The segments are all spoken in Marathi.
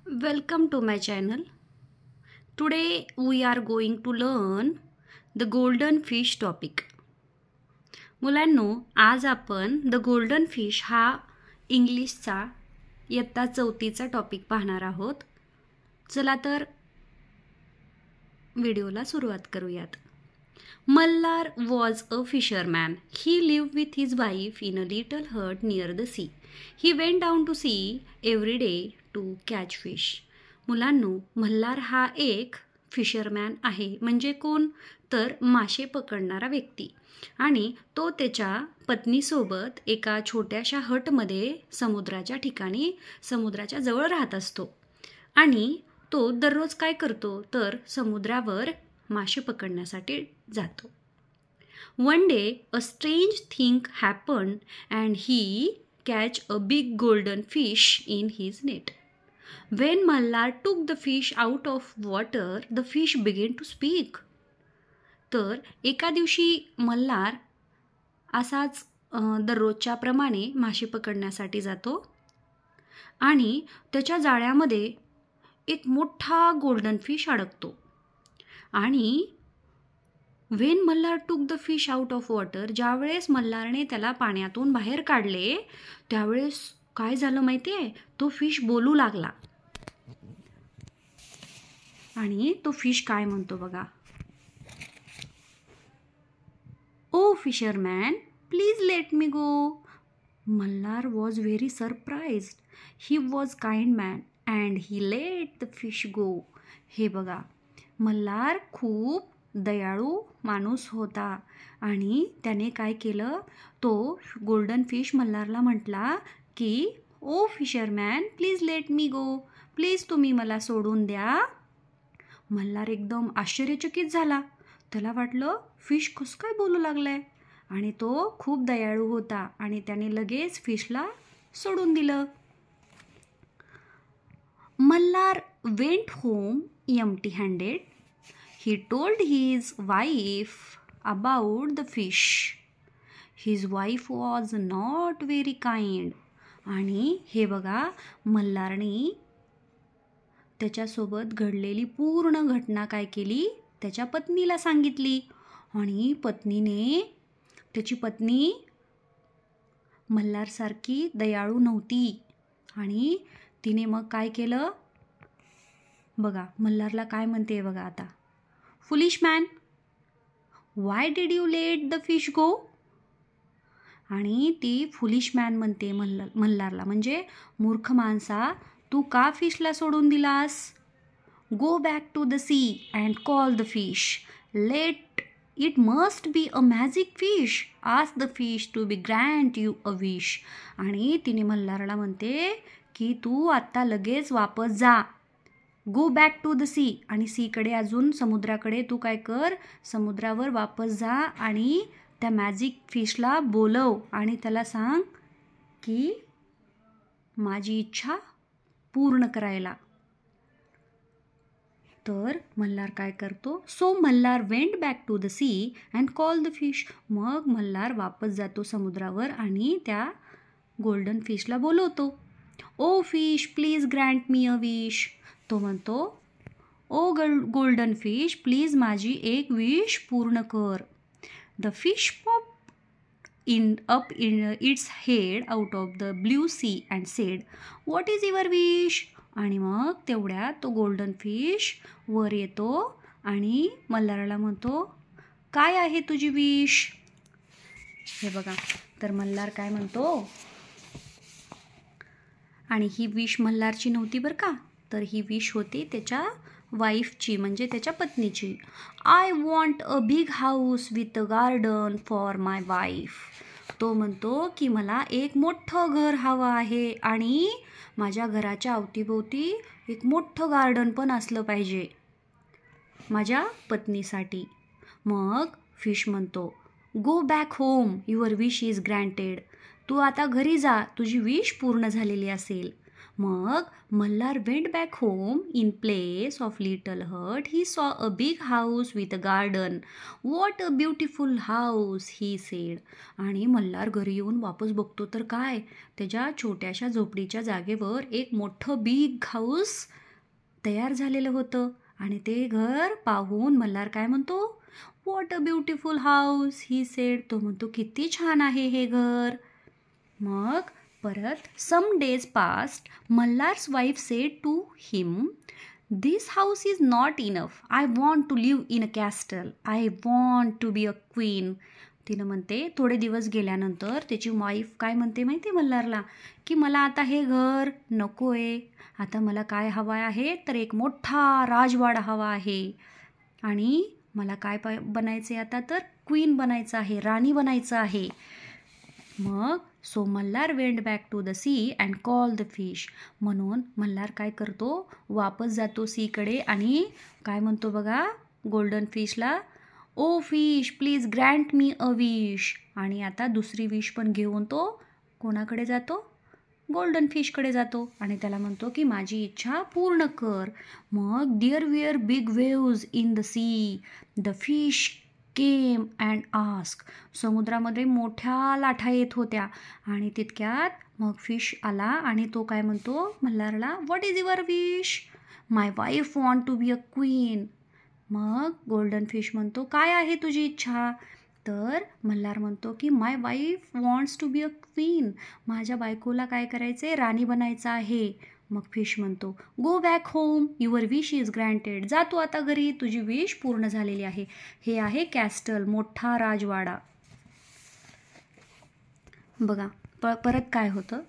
Welcome to my channel. Today we are going to learn the golden fish topic. मुलांनो, आज आपण द गोल्डन फिश हा इंग्लिशचा इयत्ता 4थीचा टॉपिक पाहणार आहोत. चला तर व्हिडिओला सुरुवात करूयात. Mallar was a fisherman. He lived with his wife in a little hut near the sea. He went down to sea every day to catch fish. मुलांनो, मल्हार हा एक फिशरमॅन आहे. म्हणजे कोण? तर मासे पकडणारा व्यक्ती. आणि तो त्याच्या पत्नीसोबत एका छोट्याशा हटमध्ये समुद्राच्या ठिकाणी समुद्राच्या जवळ राहत असतो. आणि तो दररोज काय करतो? तर समुद्रावर मासे पकडण्यासाठी जातो. One day a strange thing happened and he catch a big golden fish in his net. When Mallar took the fish out of water, the fish began to speak. तर एका दिवशी मल्हार असाच दररोजच्या प्रमाणे मासे पकडण्यासाठी जातो आणि त्याच्या जाळ्यामध्ये एक मोठा गोल्डन फिश अडकतो. आणि Wien Malhar took the fish out of water, ज्यावेळेस मल्हारने त्याला पाण्यातून बाहेर काढले त्यावेळेस काय झालं माहिती आहे? तो फिश बोलू लागला. आणि तो फिश काय म्हणतो बघा. Oh fisherman, please let me go. Malhar was very surprised. He was kind man and he let the fish go. हे बघा, मल्हार खूप दयाळू माणूस होता आणि त्याने काय केलं? तो गोल्डन फिश मल्हारला म्हटला की oh fisherman, please let me go. Please तुम्ही मला सोडून द्या. मल्हार एकदम आश्चर्यचकित झाला. त्याला वाटलं फिश कसं काय बोलू लागलाय. आणि तो खूप दयाळू होता आणि त्याने लगेच फिशला सोडून दिलं. Malhar went home empty handed. He told his wife about the fish. His wife was not very kind. आणि हे बघा, मल्हारने त्याच्यासोबत घडलेली पूर्ण घटना काय केली? त्याच्या पत्नीला सांगितली. आणि त्याची पत्नी मल्हारसारखी दयाळू नव्हती. आणि तिने मग काय केलं बघा, मल्हारला काय म्हणते बघा आता. Foolish man, why did you let the fish go. आणि ती फुलिश मॅन म्हणते मल्हारला, म्हणजे मूर्ख माणसा, तू का फिशला सोडून दिलास. Go back to the sea and call the fish. Let it must be a magic fish. Ask the fish to be grant you a wish. आणि तिने मल्हारला म्हणते की तू आत्ता लगेच वापस जा. Go back to the sea. आणि सीकडे, अजून समुद्राकडे तू काय कर? समुद्रावर वापस जा आणि त्या मॅजिक फिशला बोलव आणि त्याला सांग की माझी इच्छा पूर्ण करायला. तर मल्हार काय करतो? So Malhar went back to the sea and call the fish. मग मल्हार वापस जातो समुद्रावर आणि त्या गोल्डन फिशला बोलवतो. Oh fish, please grant me a wish. तो म्हणतो, ओ गोल्डन फिश, प्लीज माझी एक विश पूर्ण कर. The fish pop up in its head out of the blue sea and said, what is your wish. आणि मग तेवढ्यात तो गोल्डन फिश वर येतो आणि मल्हारला म्हणतो, काय आहे तुझी विश. हे बघा, तर मल्हार काय म्हणतो. आणि ही विश मल्हारची नव्हती बरं का, तर ही विश होती त्याच्या वाईफची, म्हणजे त्याच्या पत्नीची. I want a big house with a garden for my wife. तो म्हणतो की मला एक मोठं घर हवं आहे आणि माझ्या घराच्या अवतीभोवती एक मोठं गार्डन पण असलं पाहिजे माझ्या पत्नीसाठी. मग फिश म्हणतो, go back home, your wish is granted. तू आता घरी जा, तुझी विश पूर्ण झालेली असेल. मग Malhar went back home. In place of little hut he saw a big house with a garden. What a beautiful house he said. आणि मल्हार घरी येऊन वापस बघतो तर काय, त्याच्या छोट्याशा झोपडीच्या जागेवर एक मोठं बिग हाऊस तयार झालेलं होतं. आणि ते घर पाहून मल्हार काय म्हणतो, what a beautiful house he said. तो म्हणतो किती छान आहे हे घर. मग परत some days passed. Malhar's wife said to him, this house is not enough. I want to live in a castle. I want to be a queen. तिनं म्हणते, थोडे दिवस गेल्यानंतर त्याची वाईफ काय म्हणते माहिती मल्हारला, की मला आता हे घर नको आहे. आता मला काय हवं आहे तर एक मोठा राजवाडा हवा आहे. आणि मला काय बनायचं आहे आता तर क्वीन बनायचं आहे, राणी बनायचं आहे. मग so Malhar went back to the sea and call the fish. म्हणून मल्हार काय करतो, वापस जातो सीकडे आणि काय म्हणतो बघा गोल्डन फिशला, oh fish please grant me a wish. आणि आता दुसरी विश पण घेऊन तो कोणाकडे जातो, गोल्डन फिशकडे जातो आणि त्याला म्हणतो की माझी इच्छा पूर्ण कर. मग there were big waves in the sea. The fish came and ask. समुद्रामध्ये मोठ्या लाटा येत होत्या आणि तितक्यात मग फिश आला आणि तो काय म्हणतो मल्हारला, what is your wish. My wife want to be a queen. मग गोल्डन फिश म्हणतो काय आहे तुझी इच्छा. तर मल्हार म्हणतो की my wife wants to be a queen. माझ्या बायकोला काय करायचं आहे, राणी बनायचं आहे. मग फिश म्हणतो, go back home, your wish is granted. जा तू आता घरी, तुझी विश पूर्ण झालेली आहे. हे आहे कॅस्टल, मोठा राजवाडा. बघा परत काय होतं,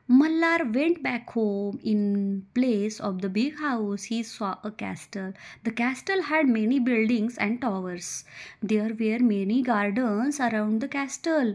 Malhar went back home. In place of the big house he saw a castle. The castle had many buildings and towers. There were many gardens around the castle.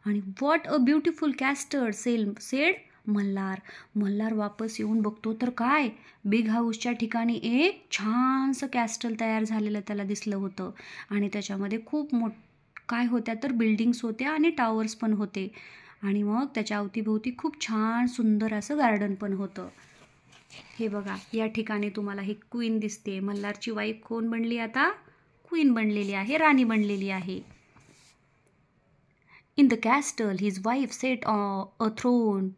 आणि what a beautiful castle said Malhar. Malhar वापस येऊन बघतो तर काय, बिग हाऊसच्या ठिकाणी एक छानसं कॅस्टल तयार झालेलं त्याला दिसलं होतं. आणि त्याच्यामध्ये खूप काय होत्या तर बिल्डिंग्स होत्या आणि टावर्स पण होते. आणि मग त्याच्या अवतीभोवती खूप छान सुंदर असं गार्डन पण होतं. हे बघा या ठिकाणी तुम्हाला ही क्वीन दिसते. मल्हारची वाईफ कोण बनली आता, क्वीन बनलेली आहे, राणी बनलेली आहे. In the castle his wife set a throne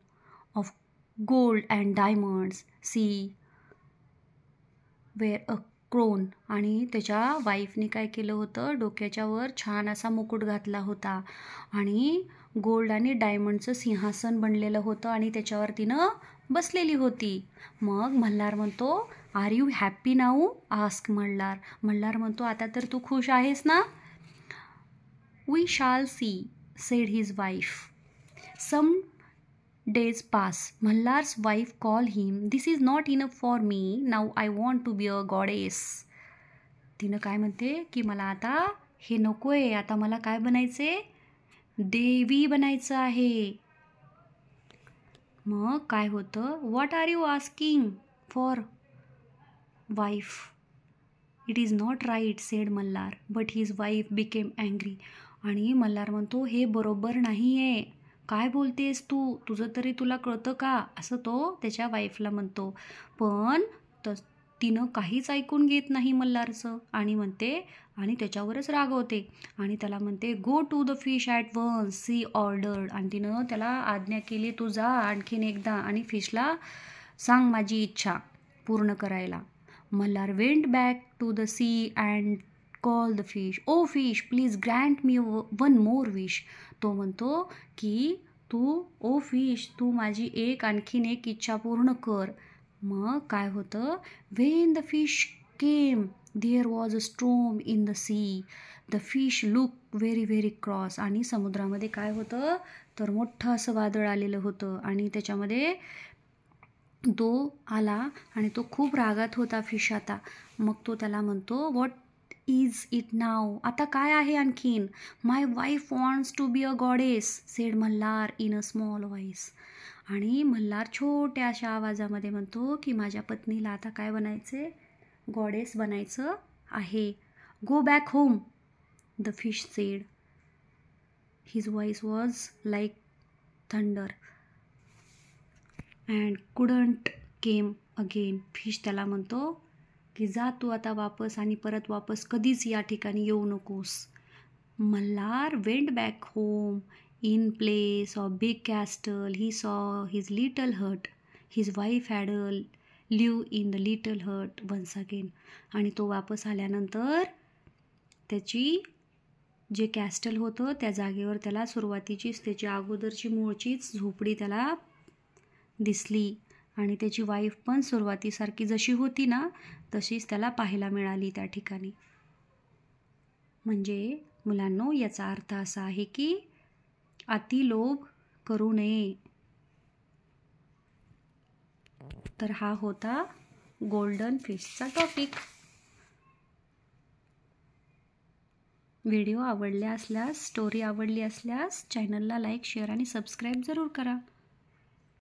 of gold and diamonds. She wear a crown. आणि त्याच्या वाईफने काय केलं होतं, डोक्याच्या वर छान असा मुकुट घातला होता आणि गोल्ड आणि डायमंडचं सिंहासन बनलेलं होतं आणि त्याच्यावर तिनं बसलेली होती. मग मल्हार म्हणतो, are you happy now ask Malhar. Malhar म्हणतो आता तर तू खुश आहेस ना. We shall see said his wife. Some days pass. Mallar's wife call him. This is not enough for me. Now I want to be a goddess. तिनं काय म्हणते की मला आता हे नको आहे, आता मला काय बनायचे, देवी बनायचं आहे. मग काय होतं, what are you asking for wife. It is not right said Malhar. But his wife became angry. आणि मल्हार म्हणतो हे बरोबर नाही आहे, काय बोलतेस तू, तुझं तरी तुला कळतं का, असं तो त्याच्या वाईफला म्हणतो. पण तिनं काहीच ऐकून घेत नाही मल्हारचं आणि म्हणते आणि त्याच्यावरच रागवते आणि त्याला म्हणते, go to the fish at once she ordered. आणि तिनं त्याला आज्ञा केली, तू जा आणखीन एकदा आणि फिशला सांग माझी इच्छा पूर्ण करायला. Malhar went back to the sea and call the fish. Oh fish please grant me one more wish. तो म्हणतो की ओ फिश तू माझी आणखीन एक इच्छा पूर्ण कर. मग काय होतं, when the fish came there was a storm in the sea. The fish look very very cross. आणि समुद्रामध्ये काय होतं तर मोठं असं वादळ आलेलं होतं आणि त्याच्यामध्ये तो आला आणि तो खूप रागात होता फिश आता. मग तो त्याला म्हणतो, व्हॉट इज इट नाव. आता काय आहे आणखीन. My wife wants to be a goddess said Malhar in a small voice. आणि मल्हार छोट्या अशा आवाजामध्ये म्हणतो की माझ्या पत्नीला आता काय बनायचे, गॉडेस बनायचं आहे. गो back home the fish sed. His voice was like thunder and couldn't came again. Fish त्याला म्हणतो की जा तू आता वापस आणि परत वापस कधीच या ठिकाणी येऊ नकोस. Malhar went back home. In place of big castle, he saw his little hut. His wife had lived in the little hut once again. आणि तो वापस आल्यानंतर त्याची जे कॅस्टल होतं त्या जागेवर त्याला सुरुवातीचीच त्याची अगोदरची मूळचीच झोपडी त्याला दिसली आणि त्याची वाईफ पण सुरुवातीसारखी जशी होती ना तशीच त्याला पाहायला मिळाली त्या ठिकाणी. म्हणजे मुलांनो, याचा अर्थ असा आहे की अतिलोभ करू नये. तर हा होता गोल्डन फिशचा टॉपिक. व्हिडिओ आवडले असल्यास, स्टोरी आवडली असल्यास चॅनलला लाईक, शेअर आणि सबस्क्राईब जरूर करा.